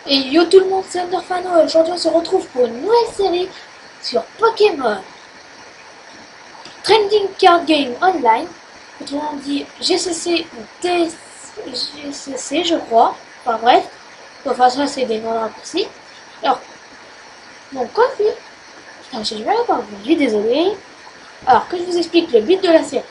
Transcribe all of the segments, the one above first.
Et yo tout le monde, c'est Underfano et aujourd'hui on se retrouve pour une nouvelle série sur Pokémon Trending Card Game Online, autrement dit GCC ou TGCC je crois, enfin bref, enfin ça c'est des noms raccourcis. Alors, mon coffre, j'ai du mal à parler aujourd'hui, désolé. Alors que je vous explique le but de la série.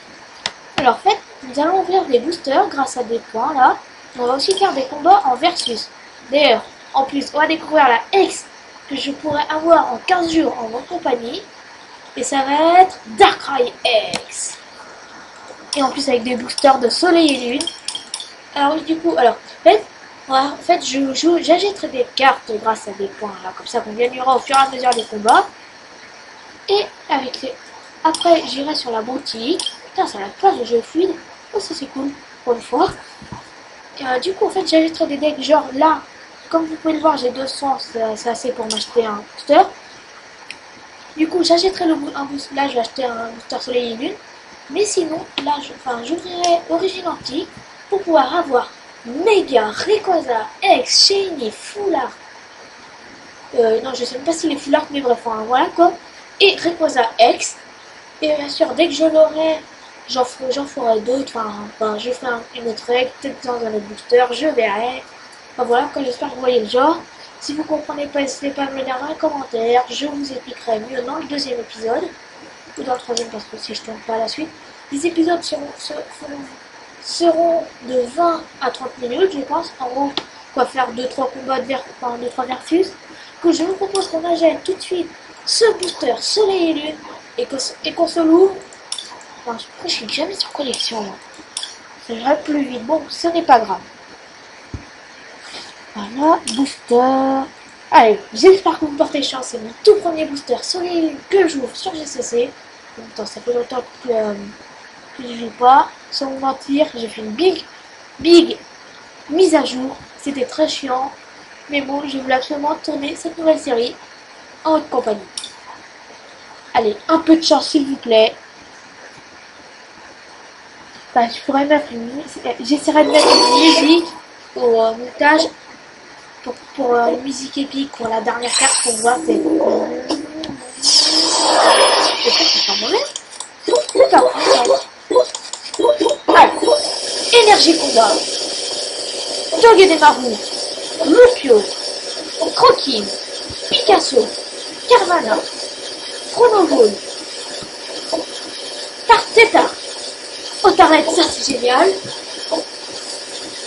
Alors en fait, nous allons ouvrir des boosters grâce à des points là. On va aussi faire des combats en versus. D'ailleurs, en plus, on va découvrir la X que je pourrais avoir en 15 jours en votre compagnie. Et ça va être Darkrai X. Et en plus avec des boosters de soleil et lune. Alors oui, du coup, alors, en fait j'achèterai des cartes grâce à des points là. Comme ça qu'on gagnera au fur et à mesure des combats. Et avec les... Après, j'irai sur la boutique. Putain, ça a la place de jeu fluide. Oh, ça c'est cool, pour une fois. Et du coup, en fait, j'achèterai des decks genre là. Comme vous pouvez le voir, j'ai 200, c'est assez pour m'acheter un booster. Du coup, j'achèterai un booster. Là, je vais acheter un booster soleil et lune. Mais sinon, là, j'ouvrirai Origine Antique pour pouvoir avoir Mega, Rayquaza, X, Shiny, Full Art. Non, je sais même pas s'il est Full Art, mais bref, enfin, voilà quoi. Et Rayquaza X. Et bien sûr, dès que je l'aurai, j'en ferai d'autres. Enfin, je ferai une autre règle, peut-être dans un autre booster, je verrai. Enfin voilà, quand j'espère que vous voyez le genre. Si vous comprenez pas, n'hésitez pas à me le dire dans les commentaires. Je vous expliquerai mieux dans le deuxième épisode. Ou dans le troisième, parce que si je tourne pas à la suite. Les épisodes seront de 20 à 30 minutes, je pense. En gros, on va faire 2-3 combats enfin 2-3 versus. Que je vous propose qu'on achète tout de suite ce booster Soleil et Lune et qu'on se l'ouvre. Enfin, je suis jamais sur collection là. Ça irait plus vite. Bon, ce n'est pas grave. Voilà, booster. Allez, j'espère que vous me portez chance. C'est mon tout premier booster Soleil et Lune que j'ouvre sur GCC. En même temps, ça fait longtemps que je joue pas. Sans vous mentir, j'ai fait une big mise à jour. C'était très chiant. Mais bon, je voulais absolument tourner cette nouvelle série en votre compagnie. Allez, un peu de chance s'il vous plaît. Enfin, je pourrais mettre j'essaierai de mettre une musique au montage pour une musique épique pour la dernière carte qu'on voit. C'est pas mauvais. C'est pas mauvais. Allez, énergie combat. Togedemaru, Lupio, Croquine, Picasso, Carvana, Chronogone, Tarteta, Otarlet, ça c'est génial.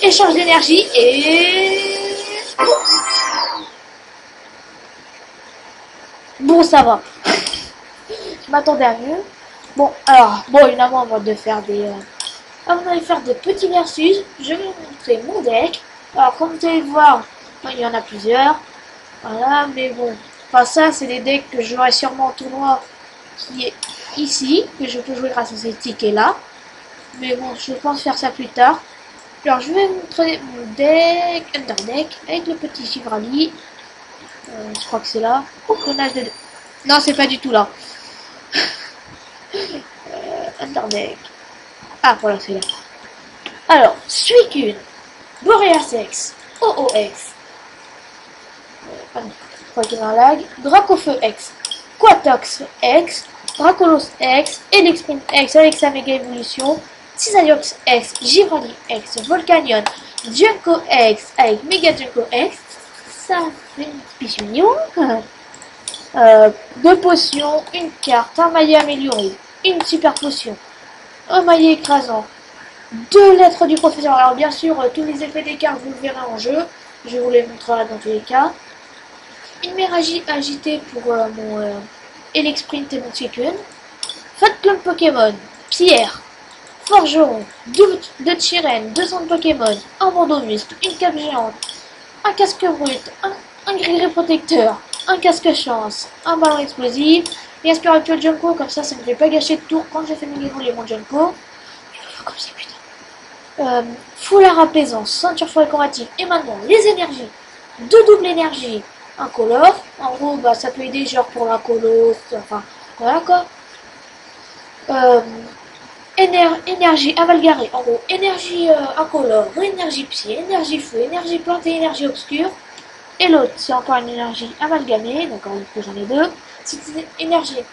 Échange d'énergie et... Bon, ça va. Je m'attendais à mieux. Bon, alors, bon, évidemment, avant de faire des petits versus, je vais vous montrer mon deck. Alors, comme vous allez le voir, il y en a plusieurs. Voilà, mais bon. Enfin, ça, c'est des decks que j'aurai sûrement en tournoi qui est ici, que je peux jouer grâce à ces tickets-là. Mais bon, je pense faire ça plus tard. Alors, je vais vous montrer mon deck, Underdeck, avec le petit Givrali. Je crois que c'est là. Clonage de... Non, c'est pas du tout là. Underdeck. Ah, voilà, c'est là. Alors, Suicune, Boreas X, OOX, pardon, je crois qu'il y a un lag, Dracofeu X, Quatox X, Dracolos X, Elixprint X avec sa méga évolution, Cisaiox X, Givrali X, Volcanion, Junko X avec Mega Junko X, ça fait une petite mignon. Deux potions, une carte, un maillet amélioré, une super potion, un maillet écrasant, 2 lettres du professeur. Alors bien sûr, tous les effets des cartes, vous le verrez en jeu. Je vous les montrerai dans tous les cas. Une mer agitée pour mon Elixprint et mon Suicune. Fat Club Pokémon, Pierre, Forgeron, 2 de Chirène, 2 de Pokémon, un bandeau muscle, une cape géante, un casque brut, un gris protecteur, un casque chance, un ballon explosif, et un spiritual Junko, comme ça me fait pas gâcher de tour quand j'ai fait évoluer mon Junko. Comme ça, putain. Foulard apaisant, ceinture forêt combative, et maintenant les énergies. 2 doubles énergies, un color. En gros, bah, ça peut aider genre pour la colo, enfin, voilà quoi. Énergie amalgarée, en gros, énergie incolore, énergie psy, énergie feu, énergie plante et énergie obscure. Et l'autre, c'est encore une énergie amalgamée, d'accord, du coup j'en ai deux. C'est une énergie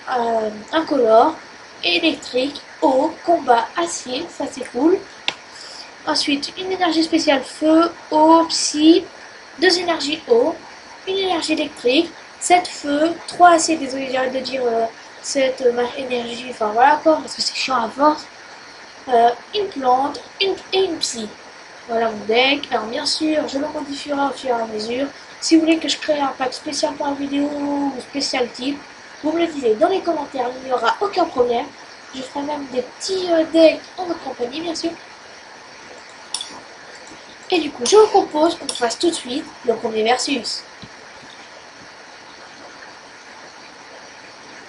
incolore, électrique, eau, combat, acier, ça c'est cool. Ensuite, une énergie spéciale feu, eau, psy, deux énergies eau, une énergie électrique, 7 feu, 3 acier, désolé j'arrête de dire cette énergie, enfin voilà quoi, parce que c'est chiant à force. Une plante, et une psy. Voilà mon deck. Alors bien sûr, je le modifierai au fur et à mesure. Si vous voulez que je crée un pack spécial pour la vidéo ou spécial type, vous me le disiez dans les commentaires, il n'y aura aucun problème. Je ferai même des petits decks en votre compagnie, bien sûr. Et du coup, je vous propose qu'on fasse tout de suite le premier versus.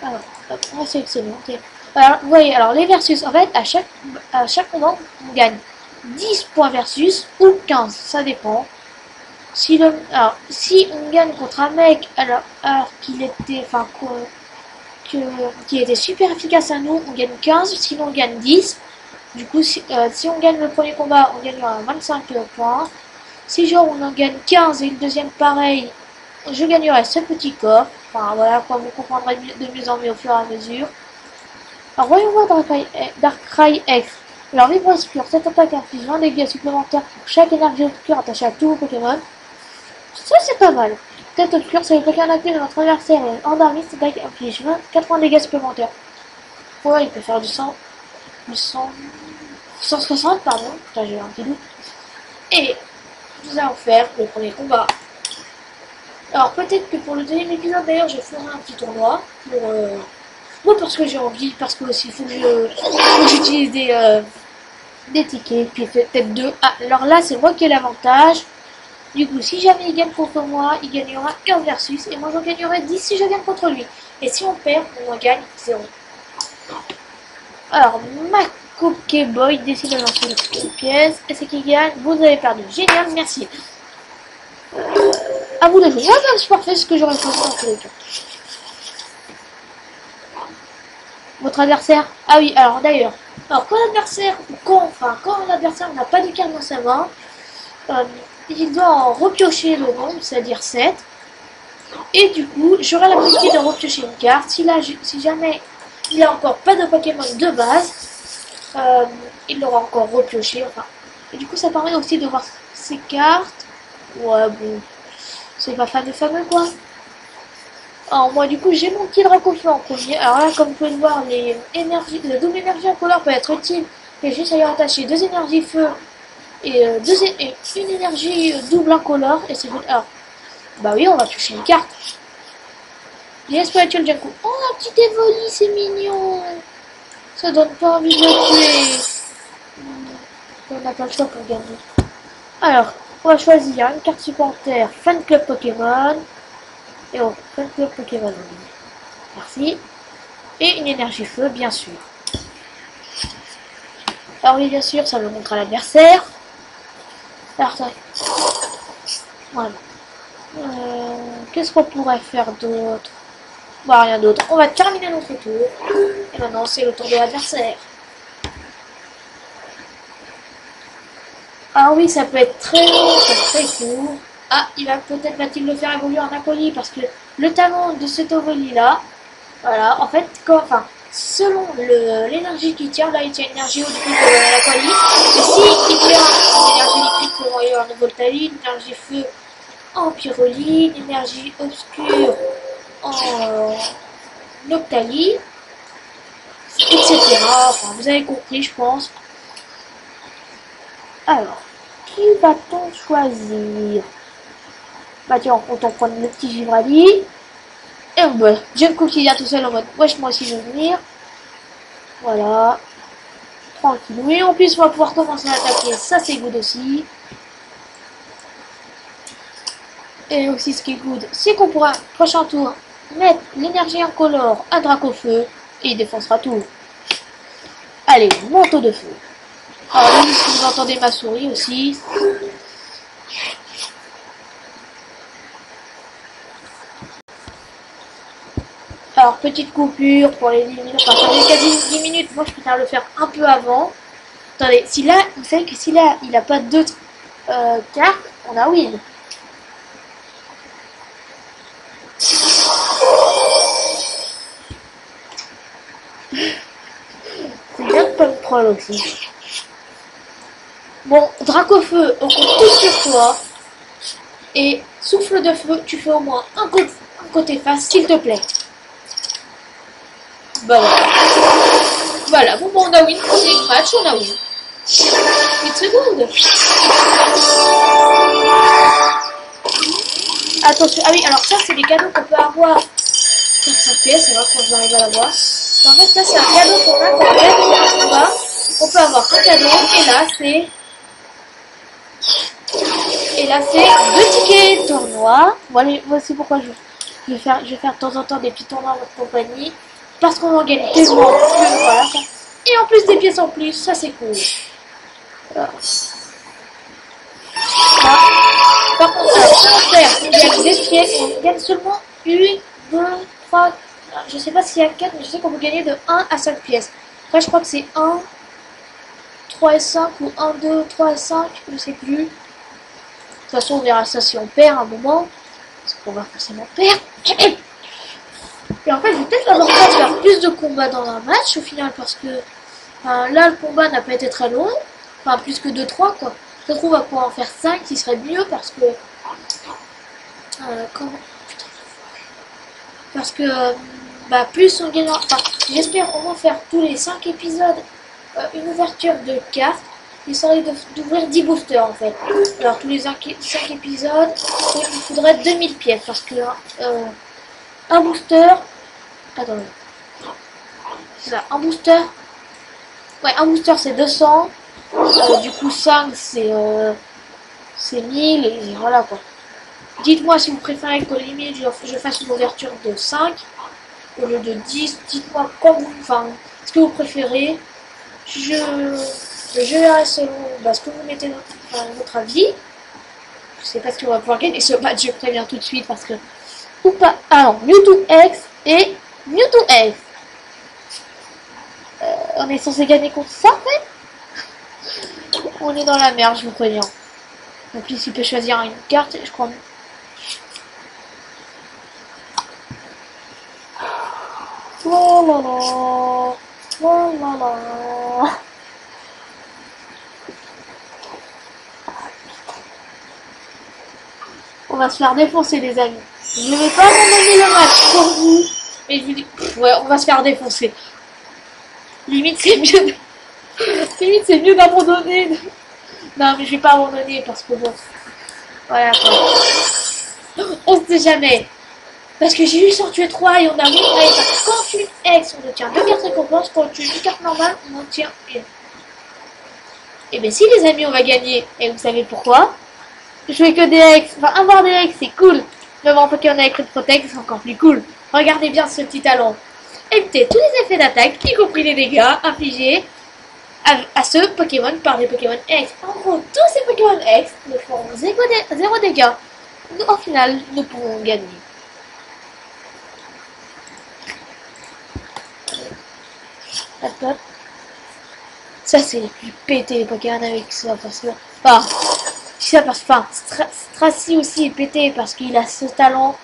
Alors, hop, on va sélectionner. Okay. Alors, vous voyez, alors les versus, en fait, à chaque combat, on gagne 10 points versus ou 15, ça dépend. Si on gagne contre un mec alors qu'il était, enfin, qui était super efficace à nous, on gagne 15, sinon on gagne 10. Du coup, si on gagne le premier combat, on gagnera 25 points. Si genre on en gagne 15 et le deuxième pareil, je gagnerai ce petit coffre. Enfin voilà, quoi, vous comprendrez de mieux en mieux au fur et à mesure. Alors voyons voir Darkrai X. Alors Vibro Obscur, cette attaque inflige 20 dégâts supplémentaires pour chaque énergie obscure attachée à tout vos Pokémon. Ça c'est pas mal. Tête obscure, c'est le Pokémon actif de notre adversaire et endormi, cette attaque inflige 80 dégâts supplémentaires. Ouais, il peut faire du 160, pardon. Putain, j'ai un petit doute. Et nous allons faire le premier combat. Alors peut-être que pour le deuxième épisode d'ailleurs je ferai un petit tournoi pour moi parce que j'ai envie, parce que aussi il faut que j'utilise des tickets, puis peut-être deux. Ah, alors là c'est moi qui ai l'avantage. Du coup si jamais il gagne contre moi, il gagnera 15 versus et moi j'en gagnerai 10 si je gagne contre lui. Et si on perd, on en gagne 0. Alors ma Pokéboy décide de lancer une pièce et c'est qui gagne, vous avez perdu. Génial, merci. À vous de jouer. Moi, c'est parfait ce que j'aurais fait dans tous les cas. Votre adversaire. Ah oui, alors d'ailleurs. Alors quand l'adversaire, quand l'adversaire n'a pas de carte dans sa main, il doit en repiocher le nombre, c'est-à-dire 7. Et du coup, j'aurai la possibilité de repiocher une carte. Si jamais il n'a encore pas de Pokémon de base, il l'aura encore repioché. Enfin. Et du coup, ça permet aussi de voir ses cartes. Ouais, bon. C'est pas fameux quoi. Alors moi du coup j'ai mon petit Dracofeu en premier. Alors là comme vous pouvez le voir, la double énergie incolore peut être utile. Et juste à y rattacher deux énergies feu et une énergie double incolore. Et c'est good. Alors bah oui, on va toucher une carte. J'ai Spiritual Janko. Oh la petite Evoli, c'est mignon. Ça donne pas envie de le tuer. On n'a pas le choix pour gagner. Alors on va choisir une carte supplémentaire Fan Club Pokémon. Et oh, Fan Club Pokémon. Merci. Et une énergie feu, bien sûr. Alors oui, bien sûr, ça me montre à l'adversaire. Alors, ça. Voilà. Qu'est-ce qu'on pourrait faire d'autre? Bah, rien d'autre. On va terminer notre tour. Et maintenant, c'est le tour de l'adversaire. Ah oui, ça peut être très long, très court. Ah, va-t-il le faire évoluer en Aquali parce que le talent de cet Ovoli là, voilà, en fait, selon l'énergie qu'il tient, là il tient une énergie eau du coup pour l'Aquali, et si il tient une énergie électrique pour en Voltali, une énergie feu en Pyroli, une énergie obscure en Noctali, etc. Enfin, vous avez compris, je pense. Alors, qui va-t-on choisir? Bah tiens, on t'en prend le petit Givrali. Et bah, Junko qui vient tout seul en mode wesh, moi aussi je veux venir. Voilà. Tranquille. Oui, en plus on va pouvoir commencer à attaquer, ça c'est good aussi. Et aussi ce qui est good, c'est qu'on pourra, prochain tour, mettre l'énergie incolore à Dracofeu et il défoncera tout. Allez, manteau de feu. Alors oui, si vous entendez ma souris aussi. Alors, petite coupure pour les 10 minutes. Enfin, ça fait quasi 10 minutes. Moi, je préfère le faire un peu avant. Attendez, si là, vous savez que si là, il n'a pas d'autres cartes, on a win. contrôle aussi. Bon, Dracofeu, on compte tous sur toi. Et souffle de feu, tu fais au moins un côté face, s'il te plaît. Bah voilà. Voilà, bon, on a win, premier match, on a win. 8 secondes. Attention, ah oui, alors ça, c'est des cadeaux qu'on peut avoir. 5 pièces, c'est vrai quand j'arrive à l'avoir. En fait, ça, c'est un cadeau qu'on a quand on gagne un combat. On peut avoir un cadeau, et là, c'est 2 tickets tournoi. Voilà, voici pourquoi je vais faire de temps en temps des petits tournois en votre compagnie. Parce qu'on en gagne tellement plus, voilà. Et en plus des pièces en plus, ça c'est cool. Voilà. Par contre, si on perd, on gagne des pièces, on gagne seulement 1, 2, 3, je sais pas s'il y a 4, mais je sais qu'on peut gagner de 1 à 5 pièces. Après, je crois que c'est 1, 3 et 5, ou 1, 2, 3 et 5, je sais plus. De toute façon, on verra ça si on perd un moment. Parce qu'on va forcément perdre. Et en fait, je vais peut-être avoir le temps de faire plus de combats dans un match au final, parce que là, le combat n'a pas été très long. Enfin, plus que 2-3, quoi. Je trouve on va pouvoir en faire 5, qui serait mieux, parce que... Parce que, bah, plus on gagne... Enfin, j'espère au moins faire tous les 5 épisodes une ouverture de cartes. Il serait d'ouvrir 10 boosters, en fait. Alors, tous les 5 épisodes, il me faudrait 2000 pièces, parce que un booster... Attendez. C'est ça, un booster... Ouais, un booster, c'est 200. Du coup, 5, c'est 1000, et voilà, quoi. Dites-moi si vous préférez qu'au limite je fasse une ouverture de 5 au lieu de 10. Dites-moi ce que vous préférez. Je verrai selon ce que vous mettez dans votre avis. Je sais pas ce qu'on va pouvoir gagner ce match, je préviens tout de suite parce que. Ou pas. Alors, Mewtwo X et Mewtwo X. On est censé gagner contre ça, en fait. On est dans la merde, je vous préviens. En plus, il peut choisir une carte, je crois. Voilà. On va se faire défoncer, les amis. Je ne vais pas abandonner le match pour vous. Mais je vous dis, ouais, on va se faire défoncer. Limite, c'est mieux. Limite, c'est mieux d'abandonner. Non, mais je vais pas abandonner parce que bon. Voilà quoi. On se dit jamais. Parce que j'ai eu sans tuer 3 et on a win rate. Quand tu X, on obtient 2 cartes récompenses. Quand tu une carte normale, on obtient une. Et bien si les amis, on va gagner. Et vous savez pourquoi? Je fais que des X. Enfin, avoir des X, c'est cool. Même en Pokémon avec Crit Protect, c'est encore plus cool. Regardez bien ce petit talent. Évitez tous les effets d'attaque, y compris les dégâts infligés à ce Pokémon par les Pokémon X. En gros, tous ces Pokémon X ne feront 0 dégâts. Nous, au final, nous pourrons gagner. Hop, hop. Ça, c'est les plus pétés les Pokémon avec ça. Parce que. Enfin, ça parce que. Enfin, Stracy aussi est pété parce qu'il a ce talent.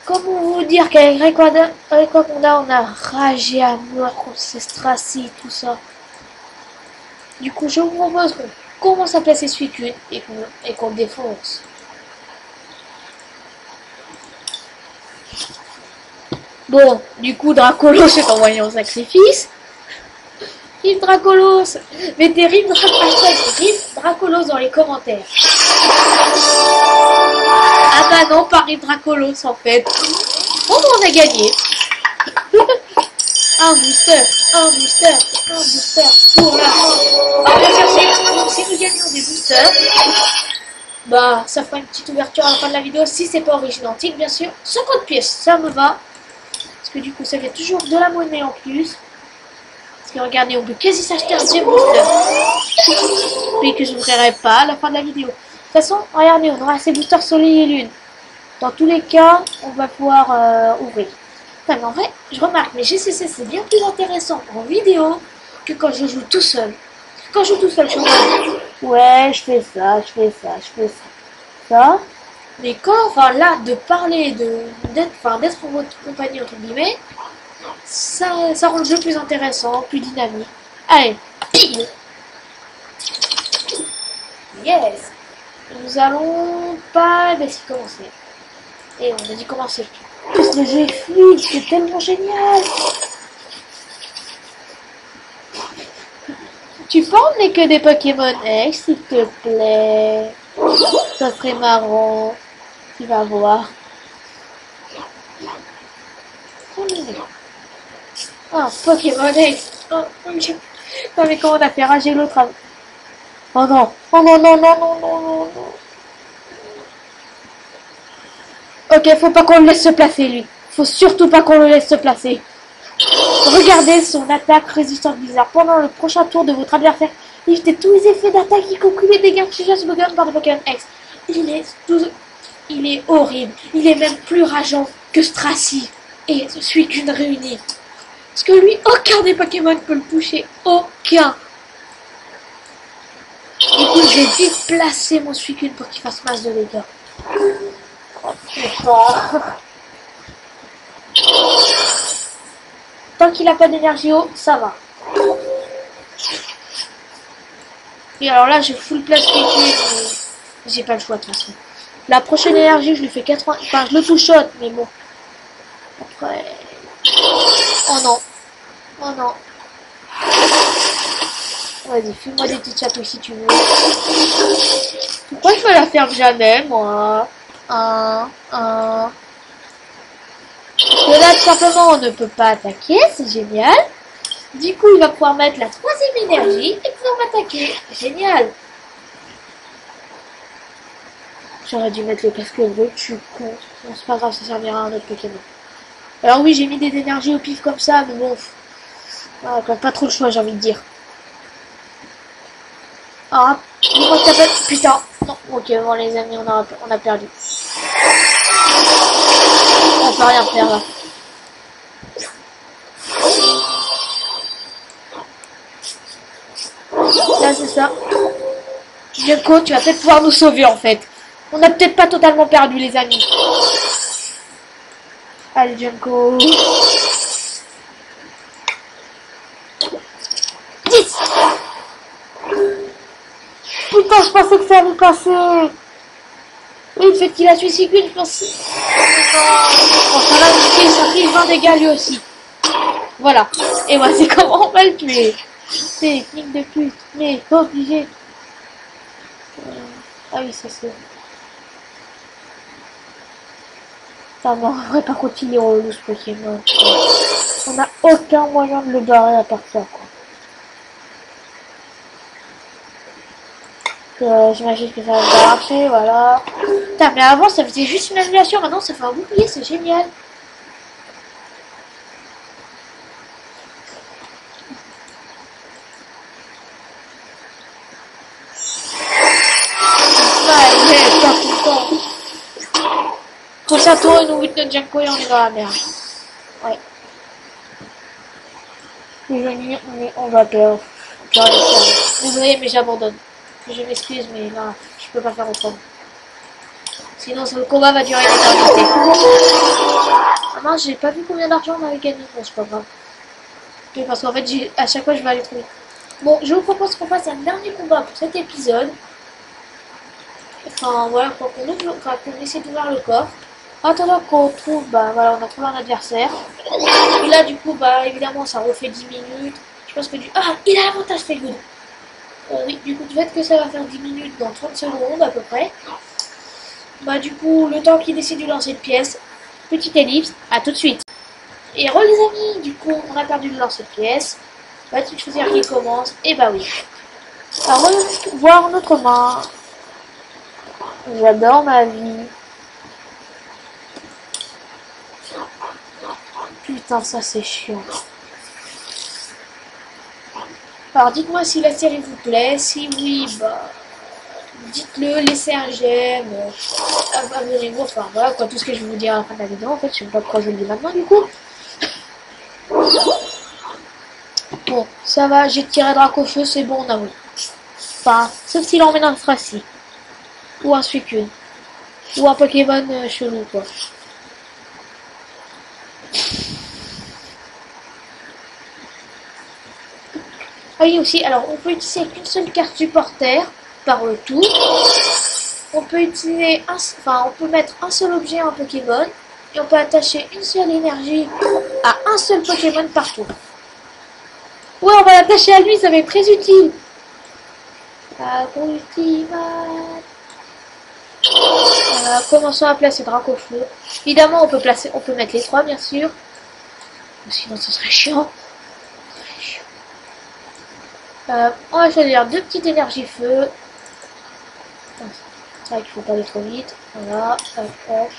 Comment vous dire qu'avec Rayquaza, on a ragé à mort contre ces Stracy, tout ça. Du coup, je vous propose qu'on commence à placer Suicune et qu'on défonce. Bon, du coup, Dracolos est envoyé en sacrifice. Rive Dracolos. Mettez Rive Dracolos dans les commentaires. Ah bah non, pas Rive Dracolos en fait. Bon, on a gagné. Un booster pour la fin. Alors bien sûr, si nous gagnons des boosters, bah ça fera une petite ouverture à la fin de la vidéo. Si c'est pas origine antique, bien sûr. 50 pièces, ça me va. Parce que du coup, ça fait toujours de la monnaie en plus. Parce que regardez, on peut quasi s'acheter un deuxième booster. Mais que je n'ouvrirai pas à la fin de la vidéo. De toute façon, regardez, on aura ces boosters soleil et lune. Dans tous les cas, on va pouvoir ouvrir. Enfin, mais en vrai, je remarque, mais GCC c'est bien plus intéressant en vidéo que quand je joue tout seul. Quand je joue tout seul, je suis en mode, ouais, je fais ça. Ça. Mais quand, enfin là, de parler, d'être en votre compagnie, entre guillemets, ça rend le jeu plus intéressant, plus dynamique. Allez, pile. Yes. Nous allons pas laisser commencer. Et on a dit commencer. Le jeu est fluide, c'est tellement génial. Tu peux emmener que des Pokémon X, s'il te plaît. Ça serait marrant. Tu vas voir. Ah, Pokémon X. Oh, mon Dieu. Non mais comment on a fait rager l'autre avant. Oh non. Oh non, non, non, non, non, non, non. Ok, faut pas qu'on le laisse se placer, lui. Faut surtout pas qu'on le laisse se placer. Regardez son attaque résistante bizarre. Pendant le prochain tour de votre adversaire, évitez tous les effets d'attaque, y compris les dégâts infligés à ce Pokémon par le Pokémon X. Il est horrible. Il est même plus rageant que Stracy et Suicune réunis. Parce que lui, aucun des Pokémon peut le toucher. Aucun. Du coup, je vais vite placer mon Suicune pour qu'il fasse masse de dégâts. Tant qu'il n'a pas d'énergie haut, ça va. Et alors là, je full place Suicune. J'ai pas le choix de toute façon. La prochaine énergie, je lui fais 80... Enfin, je le touchote, mais bon. Après... Oh non. Oh non. Vas-y, fais-moi des petites chatouilles si tu veux. Pourquoi je me la ferme jamais, moi? Parce que là, tout simplement, on ne peut pas attaquer. C'est génial. Du coup, il va pouvoir mettre la troisième énergie et pouvoir m'attaquer. Génial. J'aurais dû mettre le casque bleu, je suis con. Bon, c'est pas grave, ça servira à un autre Pokémon. Alors oui, j'ai mis des énergies au pif comme ça, mais bon... Voilà, quand pas trop le choix, j'ai envie de dire. Ah, dis-moi que t'appelles... Putain. Non, ok, bon les amis, on a perdu. On peut rien faire là. Là, c'est ça. Junko, tu vas peut-être pouvoir nous sauver en fait. On n'a peut-être pas totalement perdu les amis. Allez Junko. 10. Putain, je pensais que ça allait passer. Oui, le fait qu'il a tué Suicune, je pensais... Bon, ça va, ça fait 20 dégâts lui aussi. Voilà. Et moi, c'est comment on va le tuer. C'est clic de pute, mais pas obligé. Ah oui, ça c'est... Ça non, on va pas continuer au relou ce Pokémon. On n'a aucun moyen de le barrer à part ça, quoi. J'imagine que ça va marcher, voilà. Putain, mais avant ça faisait juste une annulation, maintenant ça fait un bouclier, c'est génial. Ouais, il est pas content. Prochain tour, il nous bute notre Junko et on est dans la merde. Ouais. Les amis, on va perdre. Désolé, mais j'abandonne. Je m'excuse, mais là, je peux pas faire autrement. Sinon, le combat va durer une éternité. Ah mince, j'ai pas vu combien d'argent on avait gagné. Bon, c'est pas grave. Oui, parce qu'en fait, à chaque fois, je vais aller trouver. Bon, je vous propose qu'on fasse un dernier combat pour cet épisode. Enfin, voilà, qu'on essaie d'ouvrir le coffre. En attendant qu'on trouve, bah voilà, on a trouvé un adversaire. Et là, du coup, bah évidemment, ça refait 10 minutes. Je pense que Ah, il a l'avantage, c'est good. Oui, du coup, du fait que ça va faire 10 minutes dans 30 secondes à peu près. Bah du coup, le temps qu'il décide de lancer de pièce, petite ellipse, à tout de suite. Et re les amis, du coup, on a perdu le lancer de pièce. Va tout choisir qui commence, et bah oui. Alors, on va voir notre main. J'adore ma vie. Putain, ça c'est chiant. Alors dites-moi si la série vous plaît, si oui, bah dites-le, laissez un j'aime, abonnez-vous, enfin voilà quoi, tout ce que je vais vous dire à la fin de la vidéo, en fait, je sais pas pourquoi je le dis maintenant du coup. Bon, ça va, j'ai tiré Drac au feu, c'est bon, on a oui. Enfin, sauf s'il emmène un Stracy, ou un Suicune, ou un Pokémon chelou quoi. Ah oui aussi, alors on peut utiliser qu'une seule carte supporter par le tour. On peut utiliser on peut mettre un seul objet en Pokémon et on peut attacher une seule énergie à un seul Pokémon par tour. Ouais, on va l'attacher à lui, ça va être très utile. Commençons à placer Dracofeu. Évidemment, on peut mettre les trois, bien sûr. Sinon, ce serait chiant. On va choisir deux petites énergies feu. C'est vrai qu'il faut pas aller trop vite. Voilà. Hop, hop.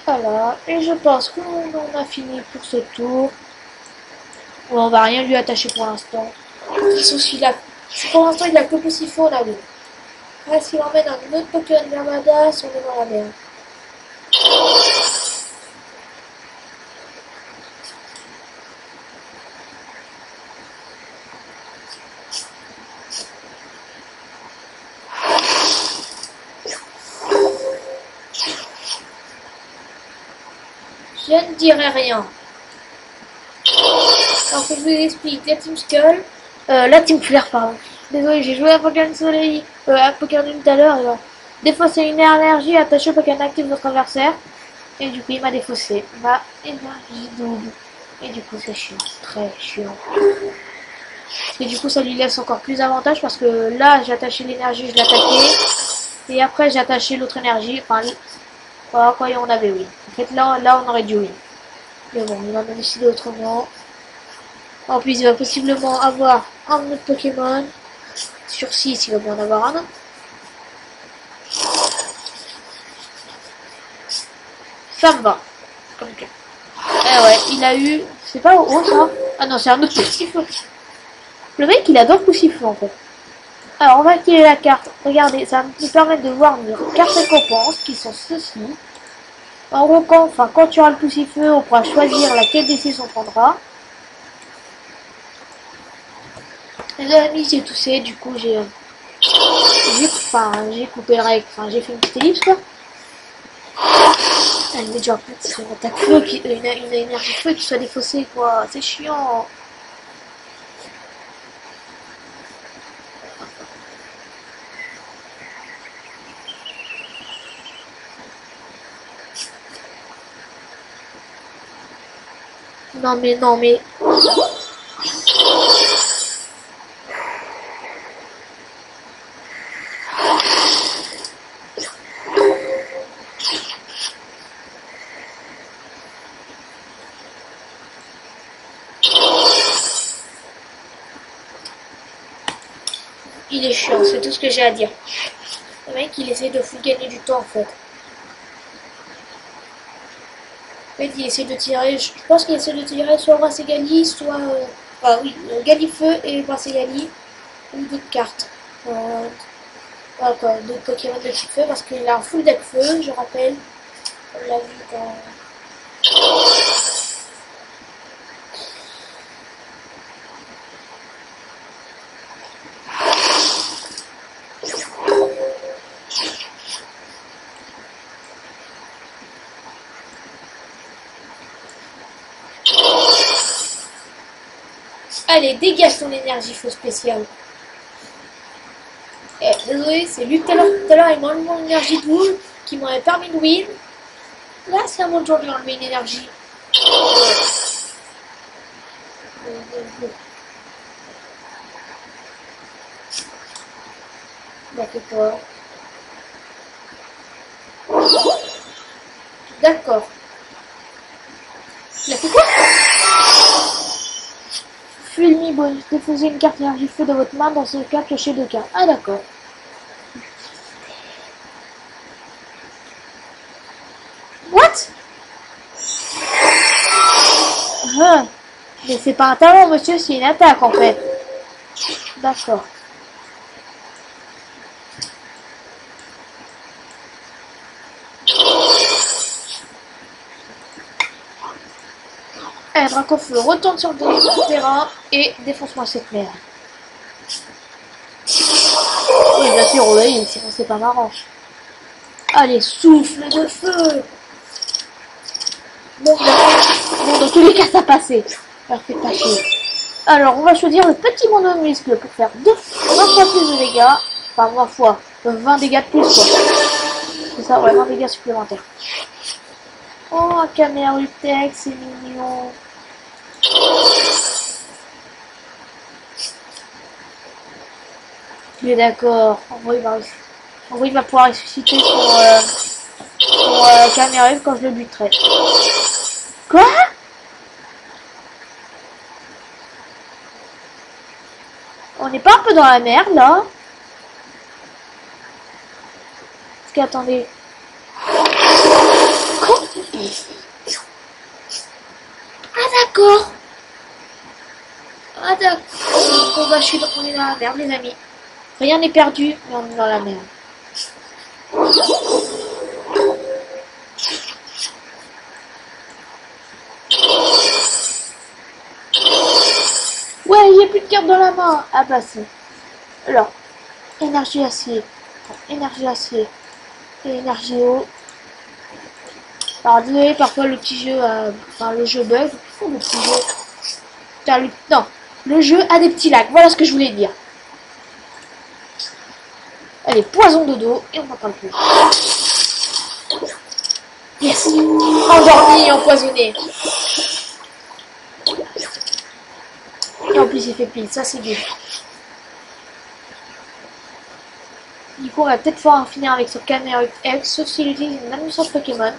Voilà. Et je pense qu'on a fini pour ce tour. Bon, on va rien lui attacher pour l'instant. Pour l'instant, il a que Poussifo là, oui. Là, s'il emmène un autre Pokémon Yamadas, on est dans la merde. Je ne dirai rien. Alors que je vous explique, la Team Skull, la Team Flare, pardon. Désolé, j'ai joué à Pokémon Soleil, à Pokémon Lune tout à l'heure. Des fois, c'est une énergie attachée au Pokémon actif de votre adversaire. Et du coup, il m'a défaussé. Ma énergie double. Et du coup, c'est chiant. Très chiant. Et du coup, ça lui laisse encore plus d'avantages parce que là, j'ai attaché l'énergie, je l'ai attaqué. Et après, j'ai attaché l'autre énergie. Enfin, quoi, on avait oui. En fait, là, on aurait dû oui. Mais bon, il en a décidé autrement. En plus, il va possiblement avoir un autre Pokémon. Sur 6, il va bien en avoir un autre. Ça me va. Comme que. Eh ouais, il a eu... C'est pas haut ça. Ah non, c'est un autre Poussifou. Le mec, il adore Poussifou en fait. Alors, on va activer la carte. Regardez, ça va nous permettre de voir nos cartes récompenses qui sont ceci. En gros, quand tu auras le Poussifou, on pourra choisir laquelle des 6 on prendra. Les amis, j'ai toussé, du coup, j'ai coupé le règle, j'ai fait une petite ellipse quoi. Elle met déjà c'est une attaque feu, une énergie feu qui soit défaussée quoi, c'est chiant. Non mais. Il est chiant, c'est tout ce que j'ai à dire. Le mec, il essaie de foutre gagner du temps en fait. En fait, il essaie de tirer, je pense qu'il essaie de tirer soit Bracegali, soit... Ah oui, Galifeu et Bracegali, ou d'autres cartes. Quoi, d'autres Pokémon de type feu, parce qu'il a un full deck feu, je rappelle. On l'a vu dans... Allez, dégage ton énergie feu spéciale. Désolé, c'est lui tout à l'heure, il m'a enlevé mon énergie de boule qui m'aurait permis de win. Là, c'est à mon tour de lui enlever une énergie. D'accord. D'accord. Il a fait quoi? Fulmi bonus. Défausez une carte énergie feu de votre main. Dans ce cas, piochez 2 cartes. Ah d'accord. What? Mais c'est pas un talent, monsieur, c'est une attaque en fait. D'accord. Allez, Dracofeu, retourne sur le terrain et défonce-moi cette merde. Oui, bien sûr, oui, sinon c'est pas marrant. Allez, souffle de feu. Bon, bon, dans tous les cas, ça passait. Alors, faites pas chier. Alors, on va choisir le petit monomuscle pour faire 20 fois plus de dégâts. Enfin, 20 fois. 20 dégâts de plus, quoi. C'est ça, ouais, 20 dégâts supplémentaires. Oh, un Camerutex, c'est mignon. Il est d'accord. En vrai, il va pouvoir ressusciter son Camerutex quand je le buterai. Quoi? On n'est pas un peu dans la merde, là? Parce que, attendez. Quoi? Ah, d'accord. Ah, d'accord. Bon, bah, on est dans la merde, les amis. Rien n'est perdu, mais on est dans la merde. Ouais, j'ai plus de cartes dans la main. Ah bah si. Alors, énergie acier, énergie acier et énergie eau. Alors désolé, parfois le petit jeu, enfin le jeu bug. Oh, le petit jeu. Putain, non, le jeu a des petits lags. Voilà ce que je voulais dire. Allez, poison de dos et on n'en parle plus. Yes, endormi, empoisonné. Et en plus il fait pile, ça c'est bien. Du coup on va peut-être pouvoir en finir avec ce Camerutex, sauf s'il utilise une amusante Pokémon.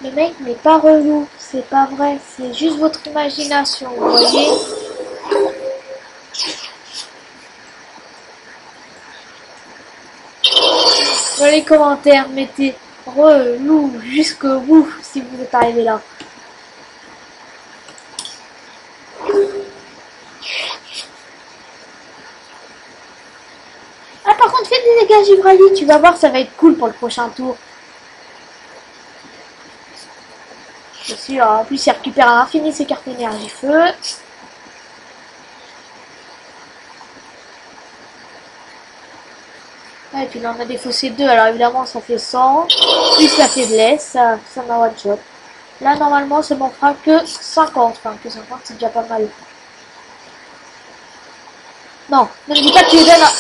Le mec n'est pas relou, c'est pas vrai, c'est juste votre imagination, vous voyez. Dans les commentaires, mettez relou jusqu'au bout si vous êtes arrivé là. Ah par contre, fais des dégâts Givrali, tu vas voir, ça va être cool pour le prochain tour. C'est sûr, en plus il récupère à l'infini ses cartes énergie feu. Ouais, et puis là on a défaussé 2, alors évidemment ça fait 100. Plus la faiblesse, ça m'a one shot. Là normalement ça m'en fera que 50, enfin que 50 c'est déjà pas mal. Non, ne me dis pas que tu les donnes à...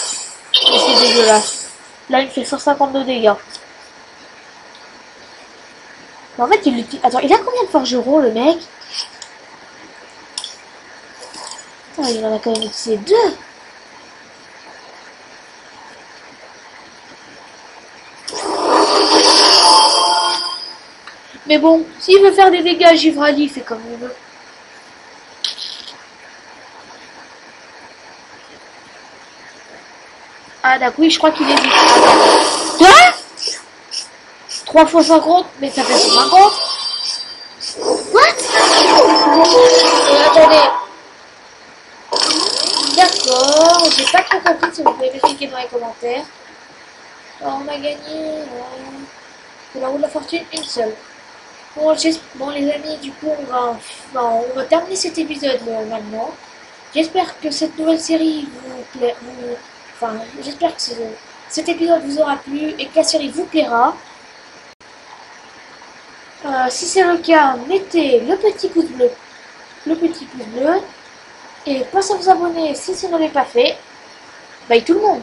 Mais c'est dégueulasse. Là il me fait 152 dégâts. Mais en fait il utilise... Attends, il a combien de forgerons le mec? Oh, il en a quand même utilisé 2. Mais bon, s'il veut faire des dégâts, Givrali fait comme il veut. Ah d'accord, oui, je crois qu'il hésite. Quoi? 3 fois 50, mais ça fait 150. What? Attendez. D'accord, j'ai pas trop compris si vous pouvez m'expliquer dans les commentaires. Alors, on a gagné de la roue de la fortune, une seule. Bon, bon les amis, du coup on va terminer cet épisode maintenant. J'espère que cette nouvelle série vous plaît, enfin j'espère que cet épisode vous aura plu et que la série vous plaira. Si c'est le cas, mettez le petit pouce bleu, et pensez à vous abonner si ce n'est pas fait. Bye tout le monde.